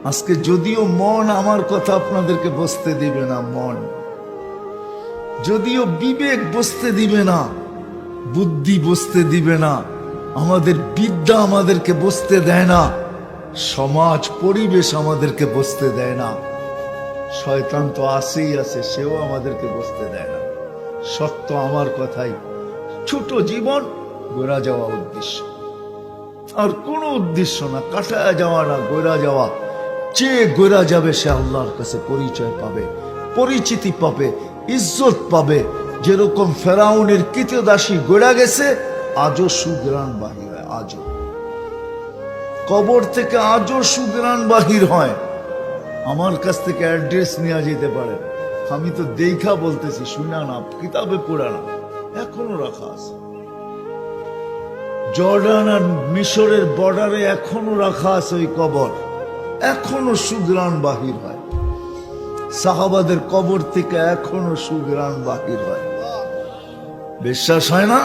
আজকে যদিও মন আমার কথা আপনাদেরকে বুঝতে দিবে না, মন যদিও বিবেক বুঝতে দিবে না, বুদ্ধি বুঝতে দিবে না, আমাদের বিদ্যা আমাদেরকে বুঝতে দেয় না, সমাজ পরিবেশ আমাদেরকে বুঝতে দেয় না, শয়তান তো আসেই আছে, সেও আমাদেরকে বুঝতে দেয় না। সত্য আমার কথাই, ছোট জীবন গোড়া যাওয়া উদ্দেশ্য, আর কোনো উদ্দেশ্য না, কাটায় যাওয়া না, গোড়া যাওয়া। যে গোড়া যাবে সে আল্লাহর কাছে পরিচয় পাবে, পরিচিতি পাবে, ইজ্জত পাবে। যেরকম ফেরাউনের কৃতদাসী গোড়া গেছে, আজও সুগ্রাণ বাহির হয়, আজও কবর থেকে আজও সুগ্রাণ বাহির হয়। আমার কাছ থেকে অ্যাড্রেস নেওয়া যেতে পারে, আমি তো দেখা বলতেছি, শুনা না, কিতাবে পড়া না, এখনো রাখা আছে। জর্ডান আর মিশরের বর্ডারে এখনো রাখা আছে ওই কবর, এখনো সুগ্রাণ বাহির হয়। সাহাবাদের কবর থেকে এখনো সুগ্রাণ বাহির হয়। বিশ্বাস হয় না?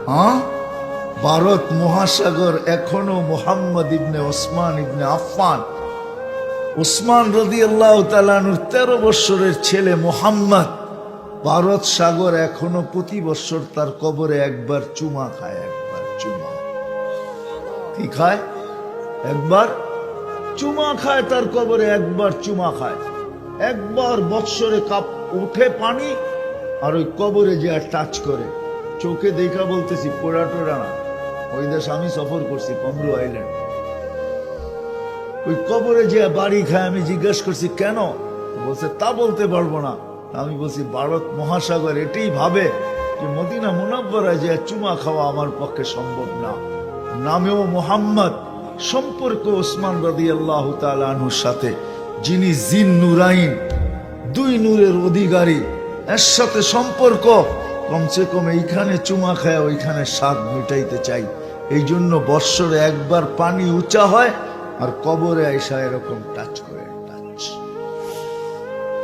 হ্যাঁ, ভারত মহাসাগর এখনো মুহাম্মদ ইবনে ওসমান ইবনে আফফান, ওসমান রাদিয়াল্লাহু তাআলা আনহুর 13 বছরের ছেলে মুহাম্মদ, ভারত সাগর এখনো প্রতি বছর তার কবরে একবার চুমা খায়, একবার চুমা। কি খায়? একবার চুমা খায়, তার কবরে একবার চুমা খায়। একবার বৎসরে কাপ উঠে পানি, আর ওই কবরে যে টাচ করে, চোখে দেখা বলতেছি, পোড়া টোড়া না। ওই দেশ আমি সফর করছি, কমরু আইল্যান্ড। ওই কবরে যে বাড়ি খায়, আমি জিজ্ঞাসা করছি কেন, বলছে তা বলতে পারবো না। আমি বলছি ভারত মহাসাগর এটাই ভাবে যে মদিনা মুনাব্বরায় যে চুমা খাওয়া আমার পক্ষে সম্ভব না। নামেও মুহাম্মদ, সম্পর্ক ওসমান রাদিয়াল্লাহু তাআলা আনহুর সাথে, যিনি জিন নুরাইন, 2 নূরের অধিকারী, এর সাথে সম্পর্ক। কমসে কম এইখানে চুমা খায় ওইখানে স্বাদ মিটাইতে চাই। এই জন্য বৎসরে একবার পানি উঁচা হয়, আর কবরে আইসা এরকম টাচ করে, টাচ।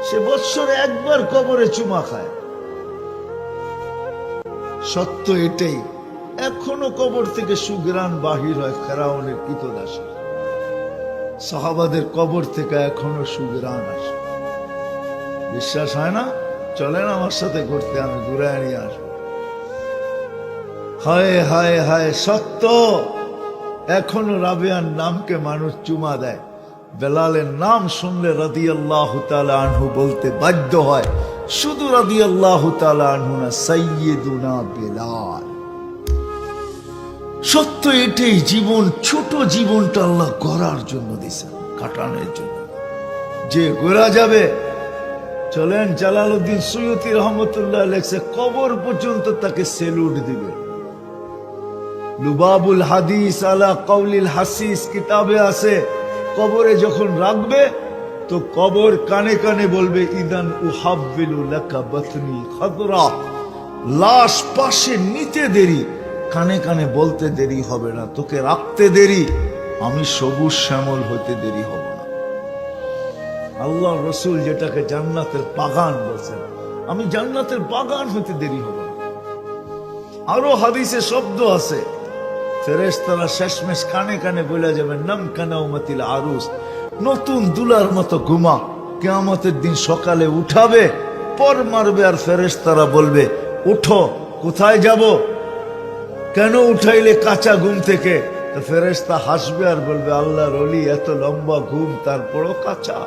সে বৎসরে একবার কবরে চুমা খায়। সত্য এটাই, এখনো কবর থেকে সুগ্রাণ বাহির হয় ফেরাউনের কৃতদাসী। সাহাবাদের কবর থেকে এখনো সুগ্রাণ আসে। বিশ্বাস হয় না? চলেন আমার সাথে ঘুরতে, আমি ঘুরায় নিয়ে আসবো। হায় হায় হায়, সত্য। এখনো রাবিয়ার নামকে মানুষ চুমা দেয়। বেলালের নাম শুনলে রাদিয়াল্লাহু তাআলা আনহু বলতে বাধ্য হয়, শুধু রাদিয়াল্লাহু তাআলা আনহু না, সাইয়্যিদুনা বেলাল। সত্য এটাই, জীবন, ছোট জীবনটা আল্লাহ গড়ার জন্য দিয়েছেন, কাটানোর জন্য। যে গোরা যাবে, চলেন, জালালউদ্দিন সুয়ুতী রহমতুল্লাহ লেখছে, কবর পর্যন্ত তাকে সেলুট দিবে। লুবাবুল হাদিস আলা কাউলিল হাসিস কিতাবে আছে, কবরে যখন রাখবে তো কবর কানে কানে বলবে, ইদান উহাব্বিলু লাকা বাতনি খাদরা। লাশ পাশে নিতে দেরি, কানে কানে বলতে দেরি হবে না, তোকে রাখতে দেরি, আমি সবুজ শ্যামল হতে দেরি হব না। আল্লাহ রসুল যেটাকে জান্নাতের বাগান বলছেন, আমি জান্নাতের বাগান হতে দেরি হব না। আরো হাদিসে শব্দ আছে, ফেরেশতারা শেষমেশ কানে কানে বলে যাবে, নাম কানাউমাতিল আরুস, নতুন দুলার মতো ঘুমা। কিয়ামতের দিন সকালে উঠাবে, পর মারবে, আর ফেরেশতারা বলবে, উঠো, কোথায় যাব? কেন উঠাইলে কাঁচা ঘুম থেকে? তো ফেরেশতা হাসবে আর বলবে, আল্লাহর ওলি, এত লম্বা ঘুম তারপরও কাঁচা।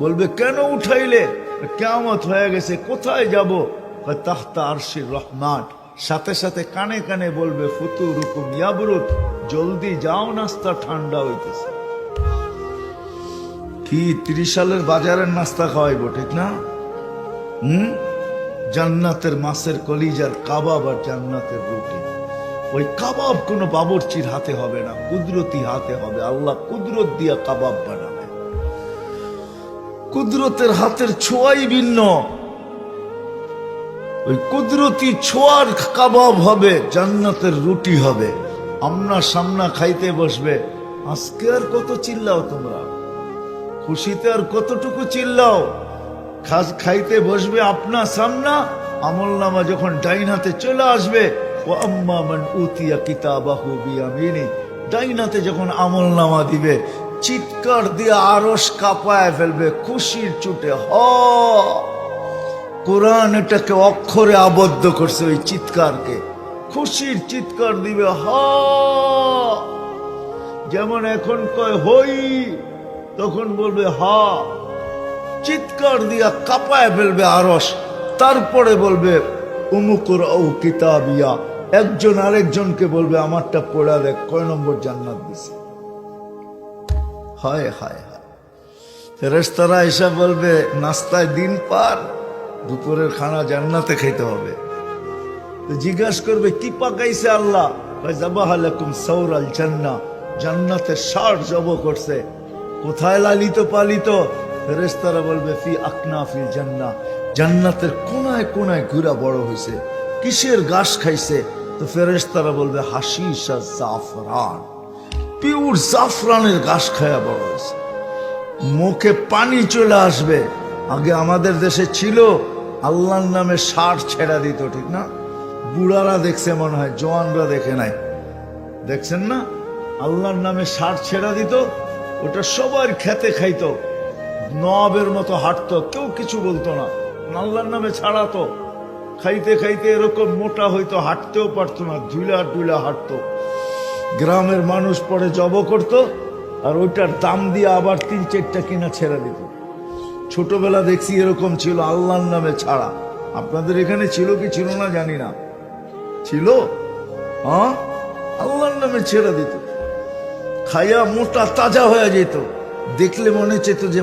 বলবে, কেন উঠাইলে? কিয়ামত হয়ে গেছে, কোথায় যাব? তাহতা আরশির রহমান। সাথে সাথে কানে কানে বলবে, ফুতুরুকুম ইয়াবরুদ, জলদি যাও, নাস্তা ঠান্ডা হইতেছে। কি 30 সালের বাজারের নাস্তা খাওয়াইবো, ঠিক না? জান্নাতের মাছের কলিজার কাবাব আর জান্নাতের রুটি। ওই কাবাব কোনো বাবুর্চির হাতে হবে না, কুদরতি হাতে হবে। আল্লাহ কুদরত দিয়া কাবাব বানাবে, কুদরতের হাতের ছোঁয়াই ভিন্ন। ওই কুদরতি ছোঁয়ার কাবাব হবে, জান্নাতের রুটি হবে। আমরা সামনা খাইতে বসবে, আজকে আর কত চিল্লাও তোমরা, খুশিতে আর কতটুকু চিল্লাও। খাইতে বসবে আপনার সামনা, আমল নামা যখন ডাইন হাতে চলে আসবে, ও আম্মা মান উতিয়া কিতাবাহু বিয়ামিনি, ডাইন হাতে যখন আমল নামা দিবে, চিৎকার দিয়ে আরশ কাঁপায় ফেলবে খুশির চুটে। কোরআন এটাকে অক্ষরে আবদ্ধ করছে, ওই চিৎকারকে খুশির চিৎকার দিবে। যেমন এখন কয় হই, তখন বলবে হা। চিৎকার দিয়া কাঁপায় ফেলবে আরশ। তারপরে বলবে উমুকুরাউ কিতাবিয়া, একজন আরেকজনকে বলবে আমারটা পড়া দেখ, কয় নম্বর জান্নাত দিছে। হায় হায় হায়। ফেরেশতারা এসে বলবে নাস্তায় দিন পার, দুপুরের খানা জান্নাতে খেতে হবে। তো জিজ্ঞাসা করবে কি পাকাইছে আল্লাহ? যাবাহা লাকুম সাওরাল জান্নাহ, জান্নাতের ষাঁড় জব করছে। কোথায় লালিত পালিত? ফেরেশতারা বলবে ফি আকনাফিল জান্নাহ, জান্নাতের কোনায় কোনায় ঘুরা বড় হয়েছে। কিসের ঘাস খাইছে? তো ফেরেশতারা বলবে হাশিশ আর জাফরান, পিওর জাফরানের ঘাস খায়া বড় হয়েছে। মুখে পানি চলে আসবে। আগে আমাদের দেশে ছিল আল্লাহর নামে ষাঁড় ছেড়া দিত, ঠিক না? বুড়ারা দেখছে মনে হয়, জওয়ানরা দেখে নাই। দেখছেন না? আল্লাহর নামে ষাঁড় ছেড়া দিত, ওটা সবার খেতে খাইতো, নবাবের মতো হাঁটতো, কেউ কিছু বলতো না। আল্লাহর নামে ছাড়াতো, খাইতে খাইতে এরকম মোটা হইতো, হাঁটতেও পারতো না, ধুলা টুলা হাঁটতো। গ্রামের মানুষ পরে জব করতো, আর ওইটার দাম দিয়ে আবার 3-4টা কিনা ছেড়ে দিত। ছোটবেলা দেখছি এরকম ছিল, আল্লাহর নামে ছাড়া। আপনাদের এখানে ছিল কি ছিল না জানি না, ছিল। হ্যাঁ, আল্লাহর নামে ছেড়ে দিত, খাইয়া মোটা তাজা হয়ে যেত। দেখলে মনে চেত যে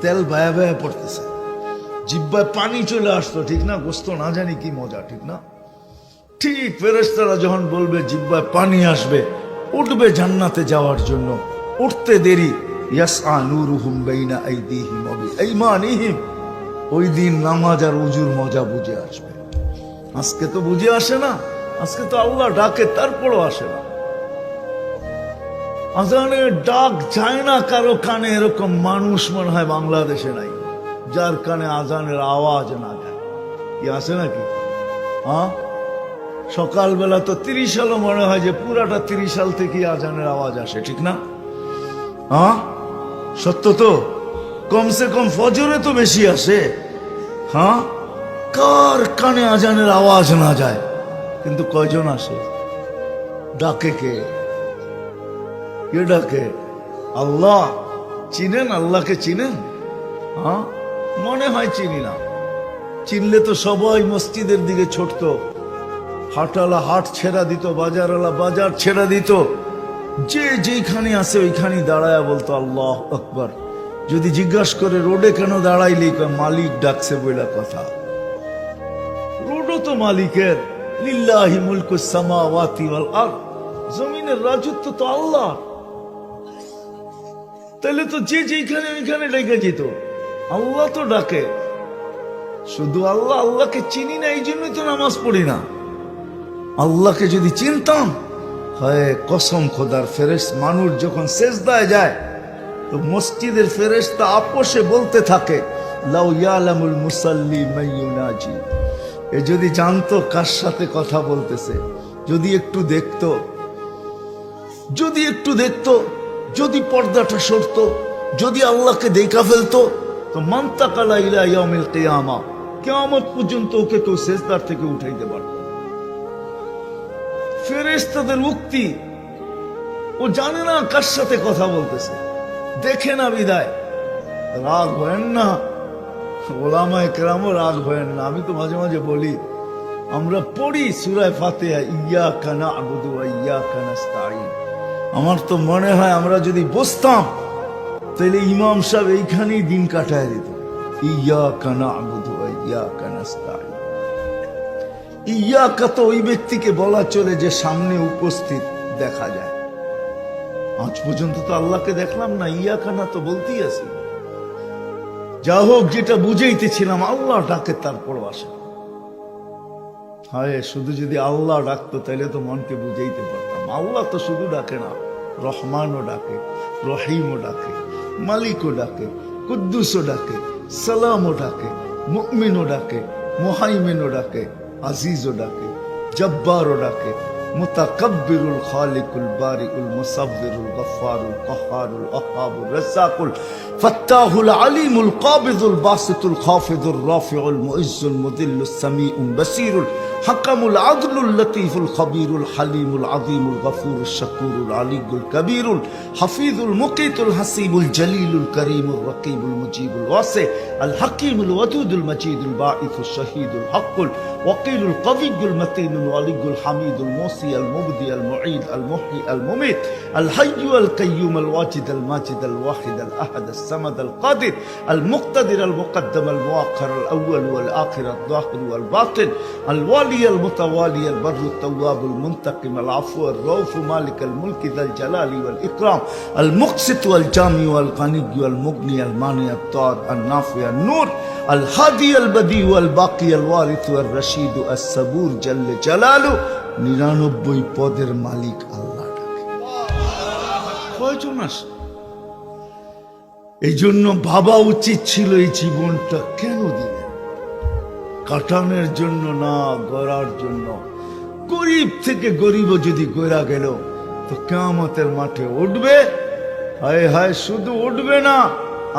তেল ভায়া ভায়া পড়তেছে, জিব্বায় পানি চলে আসতো, ঠিক না? গোস্ত না জানি কি মজা, ঠিক না? ঠিক ফেরেশতারা যখন বলবে জিব্বায় পানি আসবে, উঠবে জান্নাতে যাওয়ার জন্য। উঠতে দেরি, ইয়াসআ নূরুহুম বাইনা আইদিহিম ওয়া বিআইমানিহিম, ওই দিন নামাজ আর উজুর মজা বুঝে আসবে। আজকে তো বুঝে আসে না, আজকে তো আল্লাহ ডাকে তারপরও আসে না। আজানের ডাক যায় না কারো কানে, এরকম মানুষ মনে হয় বাংলাদেশে নাই যার কানে আজানের আওয়াজ না যায়। কি আছে নাকি? হ্যাঁ, সকালবেলা তো 30 সালও মনে হয় যে পুরাটা 30 সাল থেকে আজানের আওয়াজ আসে, ঠিক না? হ্যাঁ, সত্য তো। কমসে কম ফজরে তো বেশি আসে। হ্যাঁ, কার কানে আজানের আওয়াজ না যায়? কিন্তু কয়জন আসে? ডাকে কে? কে ডাকে? আল্লাহ। চিনেন আল্লাহকে? চিনেন? হ্যাঁ, মনে হয় চিনি না। চিনলে তো সবাই মসজিদের দিকে ছুটতো, হাটওয়ালা হাট ছেড়া দিত, বাজারওয়ালা বাজার ছেড়া দিত, যে যেখানে আছে ওইখানে দাঁড়ায় বলতো আল্লাহ আকবার। যদি জিজ্ঞাসা করে রোডে কেন দাঁড়াইলি, মালিক ডাকছে বইলা কথা। রোডও তো মালিকের, লিল্লাহি মুলকুস সামাওয়াতি ওয়াল আরদ, জমিনের রাজত্ব তো আল্লাহ। তাহলে তো যে যেখানে ওইখানে ডেকে যেত। আল্লাহ তো ডাকে, শুধু আল্লাহ। আল্লাহকে চিনি না, এই জন্যই তো নামাজ পড়ি না। আল্লাহকে যদি চিনতাম, হয় কসম খোদার, মানুষ যখন সেজদায় যায় তো মসজিদের ফেরেশতা আপোষে বলতে থাকে লাউ ইয়ালামুল মুসাল্লি মাইয়ুনাজি। এ যদি জানতো কার সাথে কথা বলতেছে, যদি একটু দেখতো, যদি পর্দাটা সরতো, যদি আল্লাহকে দেখা ফেলতো, তো মান্তাকালা ইলা ইয়াউমিল কিয়ামা, কিয়ামত পর্যন্ত ওকে কেউ সেজদার থেকে উঠাইতে পারত। ফেরেশতাদের উক্তি, ও জানে না কার সাথে কথা বলতেছে, দেখে না বিদায়। রাগ হয়েন না, ওলামায়ে কেরামও রাগ হয়েন না। আমি তো মাঝে মাঝে বলি, আমরা পড়ি সূরা ফাতিহা, ইয়্যাকা না'বুদু ওয়া ইয়্যাকা নাস্তাঈন। আমার তো মনে হয় আমরা যদি বসতাম তাহলে ইমাম সাহেব এইখানেই দিন কাটায় দিত। ইয়্যাকা না'বুদু ওয়া ইয়্যাকা নাস্তাঈন। ইয়্যাকা তো ওই ব্যক্তিকে বলা চলে যে সামনে উপস্থিত দেখা যায়। আজ পর্যন্ত তো আল্লাহকে দেখলাম না, ইয়্যাকা না তো বলতেই আছি। যা হোক, যেটা বুঝাইতেছিলাম, আল্লাহ ডাকে তারপর আসে। হায়, শুধু যদি আল্লাহ ডাকতো তাহলে তো মনকে বুঝাইতে পারতাম। আল্লাহ তো শুধু ডাকে না, রহমানও ডাকে, রহিমও ডাকে, মালিকও ডাকে, কুদ্দুসও ডাকে, সালামও ডাকে, মুমিনও ডাকে, মুহাইমিনও ডাকে, আজিজও ডাকে, জব্বারও ডাকে, متكبر الخالق البارئ المصور الغفار القهار الوهاب الرزاق الفتاح العليم القابض الباسط الخافض الرافع المعز المذل السميع البصير الحكم العدل اللطيف الخبير الحليم العظيم الغفور الشكور العلي الكبير الحفيظ المقيت الحسيب الجليل الكريم الرقيب المجيب الواسع الحكيم الودود المجيد الباعث الشهيد الحق الوكيل القوي المتين الولي الحميد الموصي المبدي المعيد المحيي المميت الحي القيوم الواجد الماجد الواحد الأحد الصمد القادر المقتدر المقدم المؤخر الأول والآخر الظاهر والباطن الوالي المتوالي البر التواب المنتقم العفو الرؤوف مالك الملك ذا الجلال والإكرام المقسط والجامع والغني والمغني المانع الضار النافع النور الهادي البديع والباقي الوارث والرشيد الصبور جل جلاله 99 পদের মালিক আল্লাহ ডাকে কয়জন আসে এই জন্য ভাবা উচিত ছিল এই জীবনটা কেন দিলেন কাটানোর জন্য না গড়ার জন্য গরিব থেকে গরিবও যদি গড়া গেল তো কিয়ামতের মাঠে উঠবে হায় হায় শুধু উঠবে না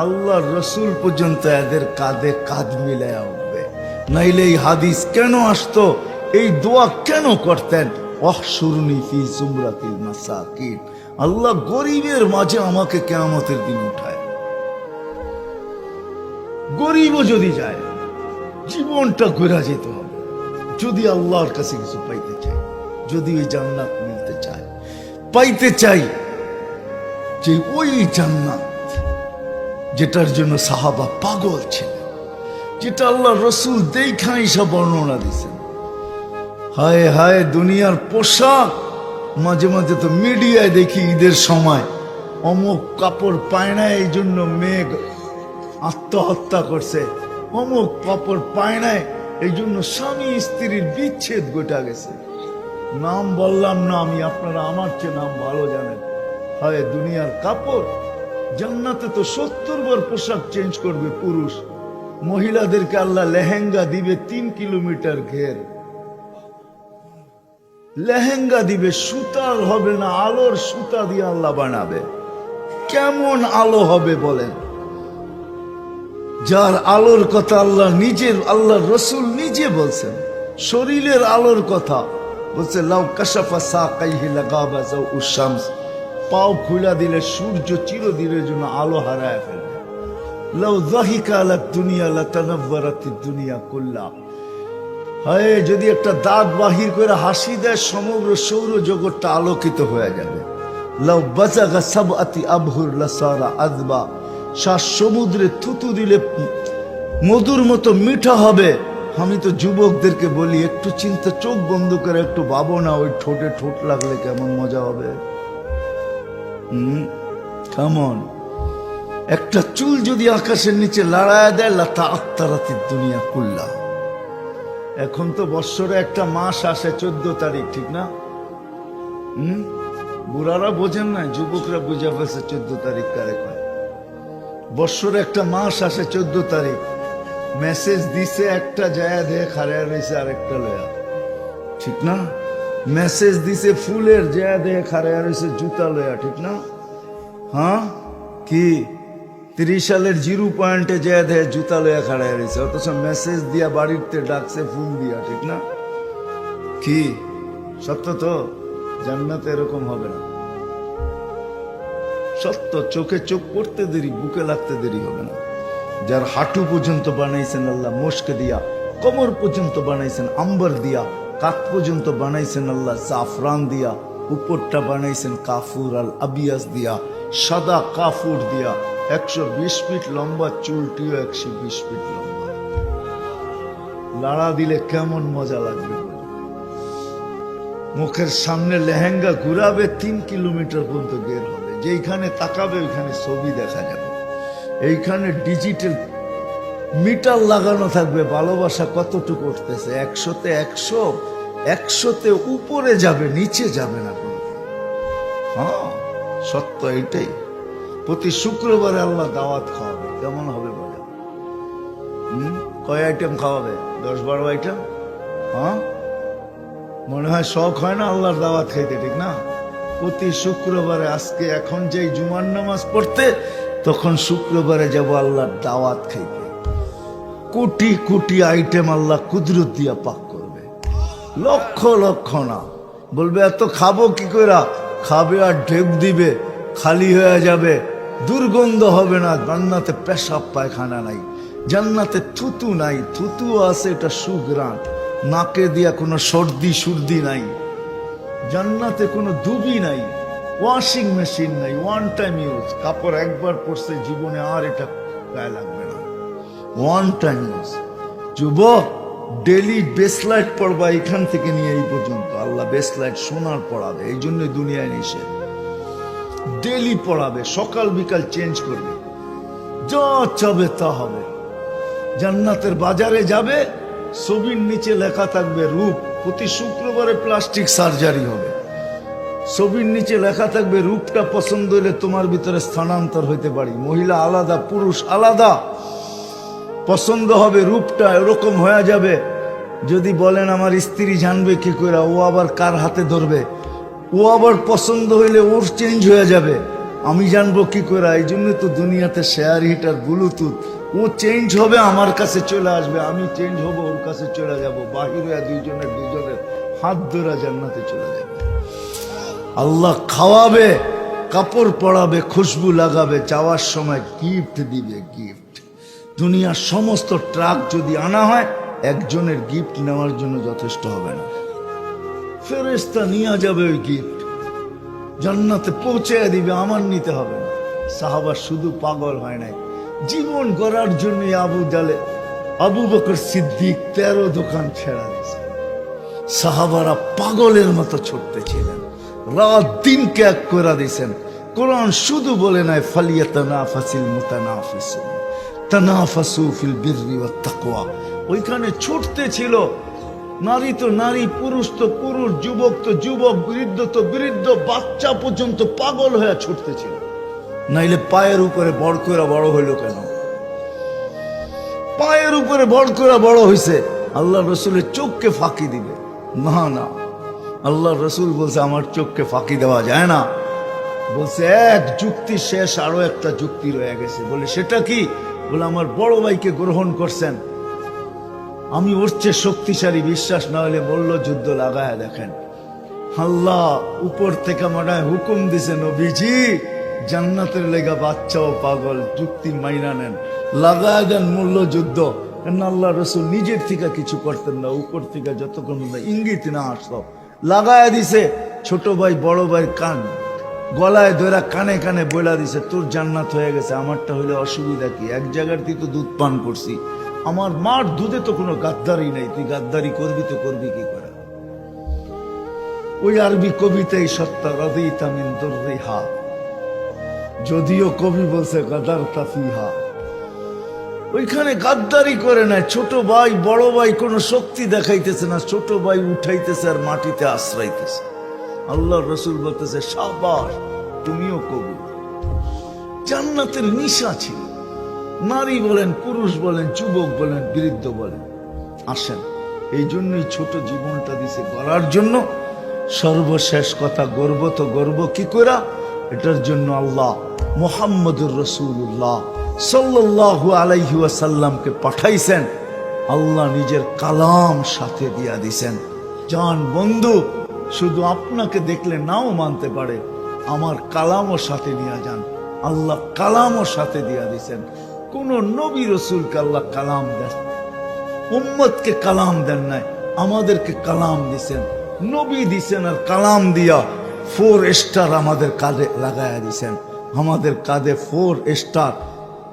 আল্লাহর রাসূল পর্যন্ত এদের কাঁধে কাঁধ মিলায়া উঠবে নাইলে এই হাদিস কেন আসতো এই দোয়া কেন করতেন ওয়াহশুরনি ফি জুমরাতিল মাসাকিন আল্লাহ গরিবের মাঝে আমাকে কিয়ামতের দিন উঠায় গরিবও যদি যায় জীবনটা ঘুরে যেতে হবে যদি আল্লাহর কাছে কিছু পাইতে চাই যদি ওই জান্নাত মিলতে চায় পাইতে চাই যে ওই জান্নাত যেটার জন্য সাহাবা পাগল ছিলেন যেটা আল্লাহ রসুল দেখা এসব বর্ণনা দিয়েছেন হায় হায় দুনিয়ার পোশাক মাঝে মাঝে তো মিডিয়ায় দেখি ঈদের সময় অমুক কাপড় পায় না এই জন্য মেঘ আত্মহত্যা করছে অমুক কাপড় পায় না এই জন্য স্বামী স্ত্রীর বিচ্ছেদ ঘটা গেছে নাম বললাম না আমি আপনারা আমার চেয়ে নাম ভালো জানেন হয় দুনিয়ার কাপড় জান্নাতে তো 70 বার পোশাক চেঞ্জ করবে পুরুষ মহিলাদেরকে আল্লাহ লেহেঙ্গা দিবে 3 কিলোমিটার ঘের লেহেঙ্গা দিবে সুতার হবে না আলোর সুতা দিয়ে আল্লাহ বানাবে কেমন আলো হবে বলেন যার আলোর কথা আল্লাহ নিজের আল্লাহ রসুল নিজে বলছেন শরীরের আলোর কথা বলছে লাউ কাশাফা সাকাইহি লাগাবা যাউ শামস পাও খুলা দিলে সূর্য চিরদিনের জন্য আলো হারায় ফেলবে লাউ যাহিকা আলা দুনিয়া লাতানাওয়ারাতিদ দুনিয়া কুল্লা হায় যদি একটা দাঁত বাহির করে হাসি দেয় সমগ্র সৌর জগৎটা আলোকিত হয়ে যাবে লাউ বাজাগা সাবআতি আবহুর লাসারা আযবা শ্বাস সমুদ্রে থুতু দিলে মধুর মতো মিঠা হবে আমি তো যুবকদেরকে বলি একটু চিন্তা চোখ বন্ধ করে একটু ভাবো না ওই ঠোঁটে ঠোঁট লাগলে কেমন মজা হবে কেমন একটা চুল যদি আকাশের নিচে লড়ায় দেয় লাতা আত্মারাতির দুনিয়া কুল্লা এখন তো বৎসরে একটা মাস আসে 14 তারিখ ঠিক না বুড়ারা বোঝেন না যুবকরা বুঝে ফেলছে 14 তারিখ কারে কয় বৎসরে একটা মাস আসে 14 তারিখ মেসেজ দিছে একটা জায়গা দিয়ে খাড়া রয়েছে আরেকটা লয়া ঠিক না মেসেজ দিছে ফুলের জায়গা দিয়ে খাড়া রয়েছে জুতা লয়া ঠিক না হ্যাঁ কি 30 সালের 0 পয়েন্টে জায়গা দিয়ে জুতা লয়া খাড়া রয়েছে অথচ মেসেজ দিয়া বাড়িতে ডাকছে ফুল দিয়া ঠিক না কি সত্য তো জান্নাতে এরকম হবে না সত্য চোখে চোখ পড়তে দেরি বুকে লাগতে দেরি হবে না যার হাঁটু পর্যন্ত বানাইছেন আল্লাহ মুশক দিয়া কোমর পর্যন্ত বানাইছেন আম্বার দিয়া কাত পর্যন্ত বানাইছেন আল্লাহ জাফরান দিয়া উপরটা বানাইছেন কাফুর আল আবিয়াস দিয়া সাদা কাফুর দিয়া 120 ফিট লম্বা চুলটিও 120 ফিট লম্বা লাড়া দিলে কেমন মজা লাগবে মুখের সামনে লেহেঙ্গা ঘুরাবে 3 কিলোমিটার পর্যন্ত বের হবে যেখানে তাকাবে ওইখানে ছবি দেখা যাবে এইখানে ডিজিটাল মিটার লাগানো থাকবে ভালোবাসা কতটুকু উঠতেছে 100-তে 100 100-তে উপরে যাবে নিচে যাবে না কোনো হ্যাঁ সত্য এটাই প্রতি শুক্রবারে আল্লাহ দাওয়াত খাওয়াবে কেমন হবে বলে কয় আইটেম খাওয়াবে 10-12 আইটেম হ্যাঁ মনে হয় শখ হয় না আল্লাহর দাওয়াত খাইতে, ঠিক না? প্রতি শুক্রবারে, আজকে এখন যেই জুমার নামাজ পড়তে, তখন শুক্রবারে যাব আল্লাহর দাওয়াত খাইতে। কোটি কোটি আইটেম আল্লাহ কুদরত দিয়া পাক করবে, লক্ষ লক্ষ না। বলবে এত খাবো কি করে? খাবে আর ঢেক দিবে, খালি হয়ে যাবে, দুর্গন্ধ হবে না। জান্নাতে পেশাব পায়খানা নাই, জান্নাতে থুতু নাই, থুতু আছে এটা সুঘ্রাণ, নাকে দিয়া কোনো সর্দি সুর্দি নাই। জান্নাতে কোনো দুবি নাই, ওয়াশিং মেশিন নাই, ওয়ান টাইম ইউজ, কাপড় একবার পরছে জীবনে আর এটা গায়ে লাগবে না, ওয়ান টাইম ইউজ। যুবক, ডেলি বেসলাইট পড়বা, এখান থেকে নিয়ে এই পর্যন্ত। আল্লাহ বেসলাইট সোনার পড়াবে, এই জন্য দুনিয়ায় নিষেধ। ডেলি পড়াবে, সকাল বিকাল চেঞ্জ করবে, যা চাবে তা হবে। জান্নাতের বাজারে যাবে, ছবির নিচে লেখা থাকবে রূপ। প্রতি শুক্রবারে প্লাস্টিক সার্জারি হবে, ছবির নিচে লেখা থাকবে রূপটা পছন্দ হলে তোমার ভিতরে স্থানান্তর হইতে পারি। মহিলা আলাদা, পুরুষ আলাদা, পছন্দ হবে রূপটা এরকম হয়ে যাবে। যদি বলেন আমার স্ত্রী জানবে কি করে, ও আবার কার হাতে ধরবে? ও আবার পছন্দ হইলে ওর চেঞ্জ হয়ে যাবে, আমি জানবো কি করে? এই জন্য তো দুনিয়াতে শেয়ার হিটার, ব্লুটুথ। ও চেঞ্জ হবে, আমার কাছে চলে আসবে, আমি চেঞ্জ হব, ওর কাছে চলে যাব। বাহির হয়ে দুইজনের হাত ধরা জান্নাতে চলে যাবে। আল্লাহ খাওয়াবে, কাপড় পরাবে, খুশবু লাগাবে, যাওয়ার সময় গিফট দিবে, গিফট। দুনিয়ার সমস্ত ট্রাক যদি আনা হয়, একজনের গিফট নেওয়ার জন্য যথেষ্ট হবে না। ফেরেশতা নিয়ে যাবে ওই গিফট, জান্নাতে পৌঁছে দিবে, আমার নিতে হবে না। সাহাবা শুধু পাগল হয় নাই, জীবন গড়ার জন্য আবু বকর সিদ্দিক 13 দোকান ছেড়া দিয়েছে। সাহাবারা পাগলের মতো ছুটতেছিলেন, রাত দিনকে এক করে দিয়েছেন। কোরআন শুধু বলে নাই ফালিয়াতানাফাসিল মুতানাফিসুন তানাফাসু ফিল বিররি ওয়াত তাকওয়া। ওইখানে ছুটতে ছিল। নারী তো নারী, পুরুষ তো পুরুষ, যুবক তো যুবক, বৃদ্ধ তো বৃদ্ধ, বাচ্চা পর্যন্ত পাগল হয়ে ছুটতেছিল। নাইলে পায়ের উপরে বড় করে বড় হইল কেন? পায়ের উপরে বড় করে বড় হইছে, আল্লাহ রসুলের চোখকে ফাঁকি দিবে না। না, আল্লাহ রসুল বলছে আমার চোখকে ফাঁকি দেওয়া যায় না। বলছে এক যুক্তি শেষ, আরো একটা যুক্তি রয়ে গেছে। বলে সেটা কি? বলে আমার বড় ভাইকে গ্রহণ করছেন, আমি ওর চেয়ে শক্তিশালী, বিশ্বাস না হলে মল্ল যুদ্ধ লাগায় দেখেন। আল্লাহ উপর থেকে মনে হয় হুকুম দিছে, নবীজি জান্নাতের লেগা বাচ্চাও পাগল, যুক্তি মাইনা নেন, লাগায় দেন মল্ল যুদ্ধ। আল্লাহ রসুল নিজের থেকে কিছু করতেন না, উপর থেকে যতক্ষণ ইঙ্গিত না আসলো লাগায় দিছে। ছোট ভাই বড় ভাই কান গলায় ধরা কানে কানে বইলা দিছে, তোর জান্নাত হয়ে গেছে, আমারটা হইলে অসুবিধা কি? এক জায়গার তুই তো দুধ পান করছি, আমার মার দুধে তো কোনো গাদ্দারি নাই, তুই গাদ্দারি করবি তো করবি কি করে? ওই আরবি কবিতাই সত্তা রাদিতা মিন দুররিহা, যদিও কবি বলছে গাদারতা ফিহা। ওইখানে গাদ্দারি করে নাই। ছোট ভাই বড় ভাই কোনো শক্তি দেখাইতেছে না, ছোট ভাই উঠাইতেছে আর মাটিতে আশ্রাইতেছে। আল্লাহ রসুল বলতেছে শাবাশ, তুমিও কবি। জান্নাতের নিশা ছিল। নারী বলেন, পুরুষ বলেন, যুবক বলেন, বৃদ্ধ বলেন, আসেন। এই জন্যই ছোট জীবনটা দিছে গড়ার জন্য। সর্বশেষ কথা, গর্ব তো গর্ব কি করা? এটার জন্য আল্লাহ মুহাম্মদুর রাসূলুল্লাহ সাল্লাল্লাহু আলাইহি ওয়াসাল্লামকে পাঠাইছেন। আল্লাহ নিজের কালাম সাথে দিয়া দিছেন। জান বন্ধু, শুধু আপনাকে দেখলে নাও মানতে পারে, আমার কালামও সাথে নিয়ে যান। আল্লাহ কালামও সাথে দিয়া দিছেন। কোন নবী রসুলকে আল্লাহ কালাম দেন, উম্মতকে কালাম দেন নাই, আমাদেরকে কালাম দিছেন। নবী দিছেন আর কালাম দিয়া 4 স্টার আমাদের কাঁধে লাগাইয়া দিছেন। আমাদের কাঁধে 4 স্টার।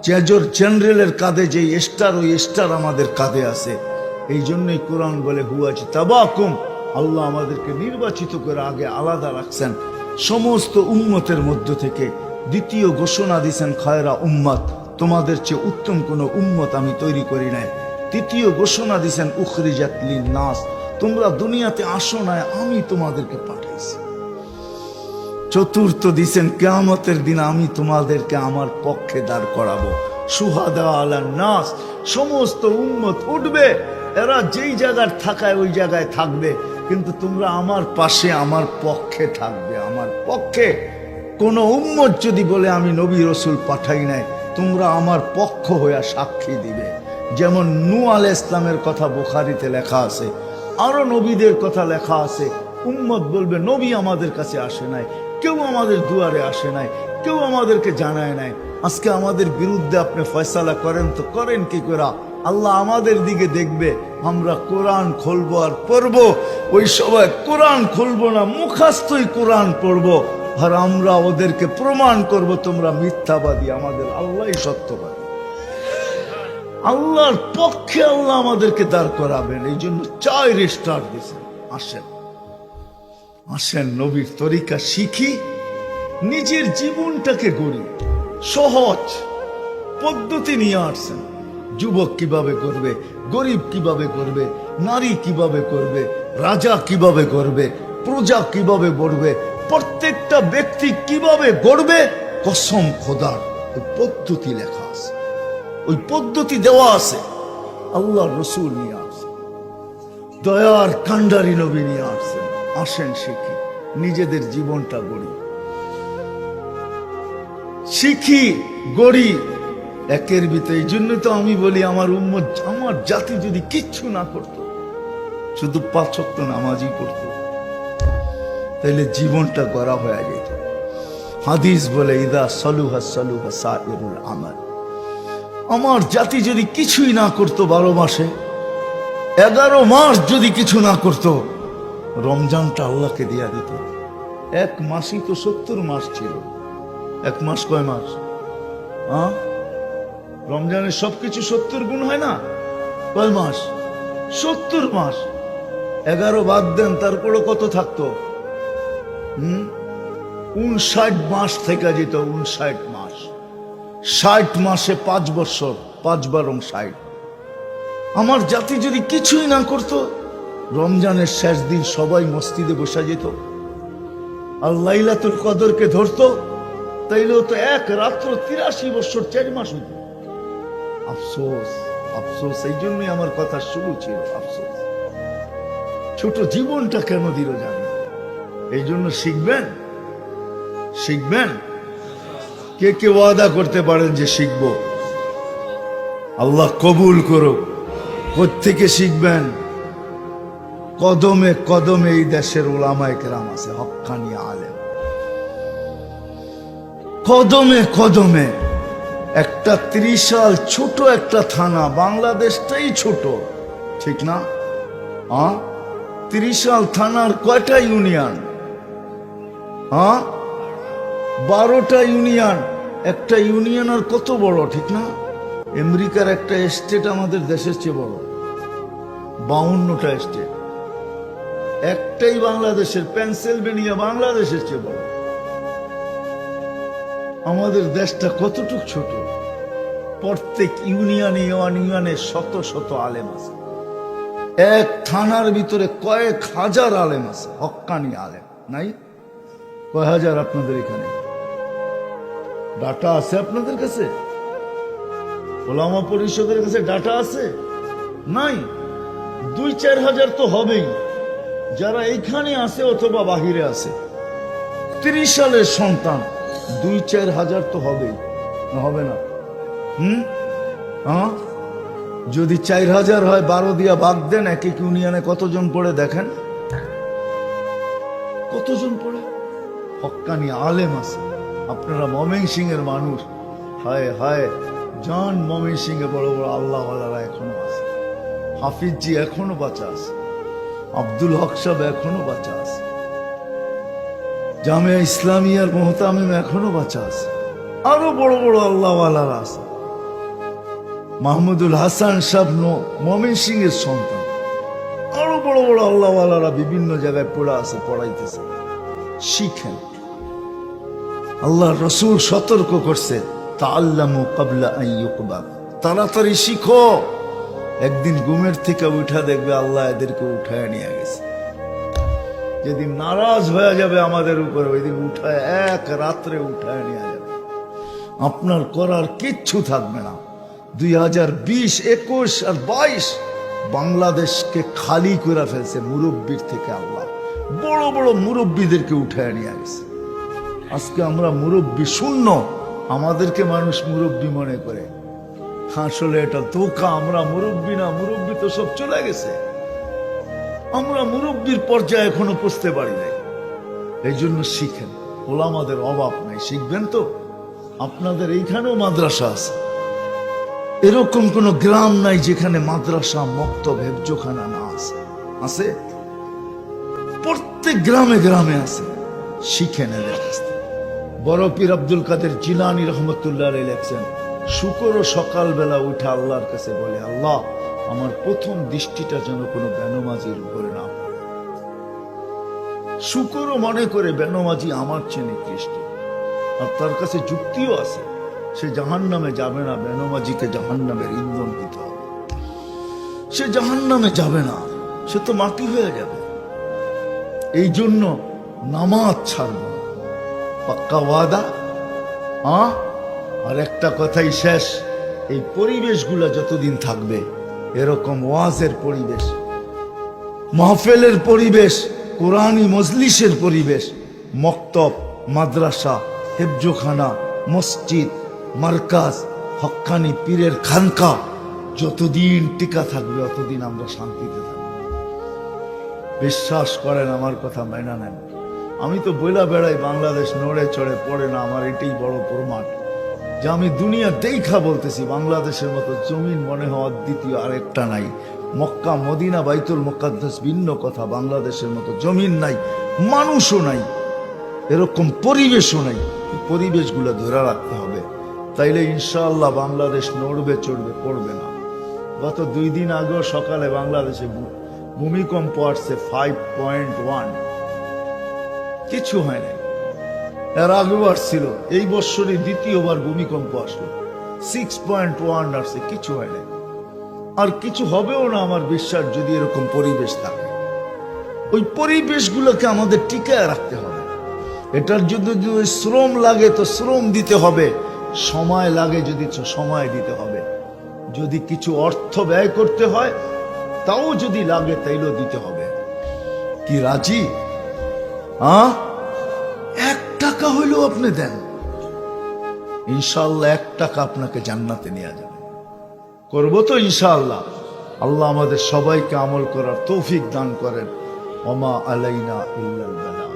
মেজর জেনারেলের কাঁধে যে স্টার, ওই স্টার আমাদের কাঁধে আছে। এই জন্যই কোরআন বলে হুয়াজ তাবাকুম, আল্লাহ আমাদেরকে নির্বাচিত করে আগে আলাদা রাখছেন সমস্ত উম্মতের মধ্য থেকে। দ্বিতীয় ঘোষণা দিছেন খায়রা উম্মত, তোমাদের চেয়ে উত্তম কোন উম্মত আমি তৈরি করি নাই। তৃতীয় ঘোষণা দিছেন উখরিজাত লিন-নাস, তোমরা দুনিয়াতে আসো না, আমি তোমাদেরকে পাঠাইছি। চতুর্থ দিছেন কিয়ামতের দিন আমি তোমাদেরকে আমার পক্ষে দাঁড় করাবো। শুহাদা আলান নাস, সমস্ত উম্মত উঠবে, এরা যেই জায়গায় থাকায় ওই জায়গায় থাকবে। কিন্তু তোমরা আমার পাশে, আমার পক্ষে থাকবে। আমার পক্ষে কোন উম্মত যদি বলে আমি নবী রসুল পাঠাই নাই, তোমরা আমার পক্ষ হইয়া সাক্ষী দিবে। যেমন নূহ আলাইহিস ইসলামের কথা বুখারীতে লেখা আছে, আরো নবীদের কথা লেখা আছে। উম্মত বলবে নবী আমাদের কাছে আসে নাই, কেউ আমাদের দুয়ারে আসে নাই, কেউ আমাদেরকে জানায় নাই। আজকে আমাদের বিরুদ্ধে আপনি ফয়সালা করেন তো করেন কি করে? আল্লাহ আমাদের দিকে দেখবে, আমরা কোরআন খুলবো আর পড়বো। ওই সময় কোরআন খুলবো না, মুখস্থই কোরআন পড়বো, আর আমরা ওদেরকে প্রমাণ করব তোমরা মিথ্যাবাদী, আমাদের আল্লাহই সত্যবাদী। আল্লাহর পক্ষে আল্লাহ আমাদেরকে দাঁড় করাবেন। এই জন্য 4 স্টার দিয়েছেন। আসেন আসেন নবীর তরিকা শিখি, নিজের জীবনটাকে গড়ি। সহজ পদ্ধতি নিয়ে আসছেন। যুবক কিভাবে করবে, গরিব কিভাবে করবে, নারী কিভাবে করবে, রাজা কিভাবে করবে, প্রজা কিভাবে গড়বে, প্রত্যেকটা ব্যক্তি কিভাবে গড়বে, কসম খোদার ওই পদ্ধতি লেখা আছে, ওই পদ্ধতি দেওয়া আছে। আল্লাহ রসুল নিয়ে আসছেন, দয়ার কান্ডারি নবী নিয়ে আসছেন। আসেন শিখি, নিজেদের জীবনটা গড়ি, শিখি গড়ি একের ভিতরে। এই জন্য তো আমি বলি আমার উম্মত, আমার জাতি যদি কিচ্ছু না করত, শুধু 5 ওয়াক্ত নামাজই পড়তো, তাইলে জীবনটা গড়া হয়ে যেত। হাদিস বলে ইদা সালুহা সালুহা সাইরুল আমাল। আমার জাতি যদি কিছুই না করত 12 মাসে, 11 মাস যদি কিছু না করত, রমজানটা আল্লাহকে দিয়া দিত। 1 মাসই তো 70 মাস ছিল। 1 মাস কয় মাস? রমজানের সবকিছু 70 গুণ হয় না? কয় মাস? 70 মাস। 11 বাদ দেন, তারপরে কত থাকতো? 59 মাস থেকে যেত। 59 মাস। 60 মাসে 5 বছর, 5 বারং 60। আমার জাতি যদি কিছুই না করত, রমজানের শেষ দিন সবাই মসজিদে বসা যেত আর লাইলাতুল কদরকে ধরতো, তাইলেও তো 1 রাত্র 83 বছর 4 মাস হইত। আফসোস, আফসোস। এই জন্যই আমার কথা শুরু ছিল, আফসোস। ছোট জীবনটা কেন দিল জানি। এই জন্য শিখবেন, শিখবেন। কে কে ওয়াদা করতে পারেন যে শিখবো? আল্লাহ কবুল করুক। কোত্থেকে শিখবেন? কদমে কদমে এই দেশের উলামায়ে কেরাম আছে, হক্কানি আলেম। কদমে কদমে। একটা ত্রিশাল ছোট একটা থানা, বাংলাদেশটাই ছোট, ঠিক না? 30 থানার কয়টা ইউনিয়ন? 12টা ইউনিয়ন। একটা ইউনিয়ন আর কত বড়, ঠিক না? আমেরিকার একটা স্টেট আমাদের দেশের চেয়ে বড়। 52টা স্টেট। একটাই বাংলাদেশের, পেনসিলভেনিয়া বাংলাদেশের চেয়ে বড়। আমাদের দেশটা কতটুক ছোট। প্রত্যেক ইউনিয়নে ইউনিয়নে শত শত আলেম আছে। এক থানার ভিতরে কয়েক হাজার আলেম আছে, হক্কানি আলেম। নাই? কয় হাজার আপনাদের এখানে? ডাটা আছে আপনাদের কাছে? ওলামা পরিষদের কাছে ডাটা আছে? নাই। 2-4 হাজার তো হবেই, যারা এইখানে আছে অথবা বাহিরে আছে। 30 সালের সন্তান, 2-4 হাজার তো হবেই, না হবে না? যদি 4 হাজার হয়, 12 দিয়া ভাগ দেন, এক এক ইউনিয়নে কতজন পড়ে দেখেন, কতজন পড়ে? হক্কানি আলেম আছে। আপনারা ময়মনসিংহের মানুষ, হায় হায়, জান ময়মনসিংহে বড় বড় আল্লাহওয়ালারা এখনো আছে। হাফিজজি এখনো বাঁচা আছে, আব্দুল হক সাহেব এখনো বাঁচা আছে, জামিয়া ইসলামিয়ার মোহতামিম এখনো বাঁচা আছে, আরো বড় বড় আল্লাহওয়ালারা আছে। মাহমুদুল হাসান সাহেব ময়মনসিংহের সন্তান, আরো বড় বড় আল্লাহওয়ালারা বিভিন্ন জায়গায় পড়া আছে, পড়াইতেছে। শিখেন। আল্লাহ রসুল সতর্ক করছে, তাআল্লামু ক্বাবলা আন ইউকবাদ। তাড়াতাড়ি শিখো। একদিন ঘুমের থেকে উঠা দেখবে আল্লাহ এদেরকে উঠায় নিয়ে গেছে। যেদিন নারাজ হয়ে যাবে আমাদের উপরে, ওই দিন উঠায়, 1 রাত্রে উঠায় নিয়ে যাবে। আপনার করার কিচ্ছু থাকবে না। 2020, 21 আর 22 বাংলাদেশকে খালি করে ফেলছে মুরব্বীর থেকে। আল্লাহ বড় বড় মুরব্বীদেরকে উঠায় নিয়ে গেছে। আজকে আমরা মুরব্বী শূন্য, আমাদেরকে মানুষ মুরব্বী মনে করে। আসলে এটা ধোঁকা, আমরা মুরব্বী না, মুরব্বী তো সব চলে গেছে। আমরা মুরব্বীর পর্যায়ে এখনো পৌঁছতে পারি নাই। এই জন্য শিখেন, ওলামাদের অভাব নাই, শিখবেন তো। আপনাদের এইখানেও মাদ্রাসা আছে, এরকম কোন গ্রাম নাই যেখানে মাদ্রাসা, মক্তব, হেফজোখানা না আছে। আছে, প্রত্যেক গ্রামে গ্রামে আছে। শিখেন এদের কাছ থেকে। বড় পীর আব্দুল কাদের জিলানী রহমতুল্লাহ আলাইহি লেখছেন, শুকর সকালবেলা উঠে আল্লাহর কাছে বলে, আল্লাহ আমার প্রথম দৃষ্টিটা যেন কোনো বেনমাজির উপরে না পড়ে। শুকরও মনে করে বেনমাজি আমার চেয়ে নিকৃষ্ট, আর তার কাছে যুক্তিও আছে। সে জাহান্নামে যাবে না, বেনমাজিকে জাহান্নামের ইন্ধন দিতে হবে। সে জাহান্নামে যাবে না, সে তো মাটি হয়ে যাবে। এই জন্য নামাজ ছাড়ব না, পাক্কা ওয়াদা। আর একটা কথাই শেষ, এই পরিবেশগুলো যতদিন থাকবে, এরকম ওয়াজের পরিবেশ, মাহফিলের পরিবেশ, কোরআনী মজলিসের পরিবেশ, মক্তব, মাদ্রাসা, হেফজোখানা, মসজিদ, মার্কাজ, হক্কানি পীরের খানকা যতদিন টিকা থাকবে, অতদিন আমরা শান্তিতে থাকবো। বিশ্বাস করেন, আমার কথা মেনে নেন। আমি তো বইলা বেড়াই বাংলাদেশ নড়ে চড়ে পড়ে না, আমার এটাই বড় প্রমাণ যে আমি দুনিয়া দেখা বলতেছি। বাংলাদেশের মতো জমিন মনে হওয়ার দ্বিতীয় আরেকটা নাই। মক্কা, মদিনা, বাইতুল মুকাদ্দাস ভিন্ন কথা, বাংলাদেশের মতো জমিন নাই, মানুষও নাই, এরকম পরিবেশও নাই। পরিবেশগুলো ধরে রাখতে হবে, তাইলে ইনশাআল্লাহ বাংলাদেশ নড়বে চড়বে, পড়বে না। গত 2 দিন আগেও সকালে বাংলাদেশে ভূমিকম্প আসছে 5.1, কিছু হয় নাই। এর আগেও আসছিল, এই বছরই দ্বিতীয়বার ভূমিকম্প আসলো, 6.1 আসছে, কিছু হয় নাই। আর কিছু হবেও না আমার বিশ্বাস, যদি এরকম পরিবেশ থাকে। ওই পরিবেশগুলোকে আমাদের টিকায় রাখতে হবে। এটার জন্য যদি শ্রম লাগে তো শ্রম দিতে হবে, সময় লাগে যদি সময় দিতে হবে, যদি কিছু অর্থ ব্যয় করতে হয় তাও যদি লাগে তাইলেও দিতে হবে। কি রাজি? 1 টাকা হইলেও আপনি দেন, ইনশাআল্লাহ 1 টাকা আপনাকে জান্নাতে নিয়ে যাবে। করবো তো ইনশাআল্লাহ। আল্লাহ আমাদের সবাইকে আমল করার তৌফিক দান করেন। ওমা আলাইনা ইল্লাল বালাগ।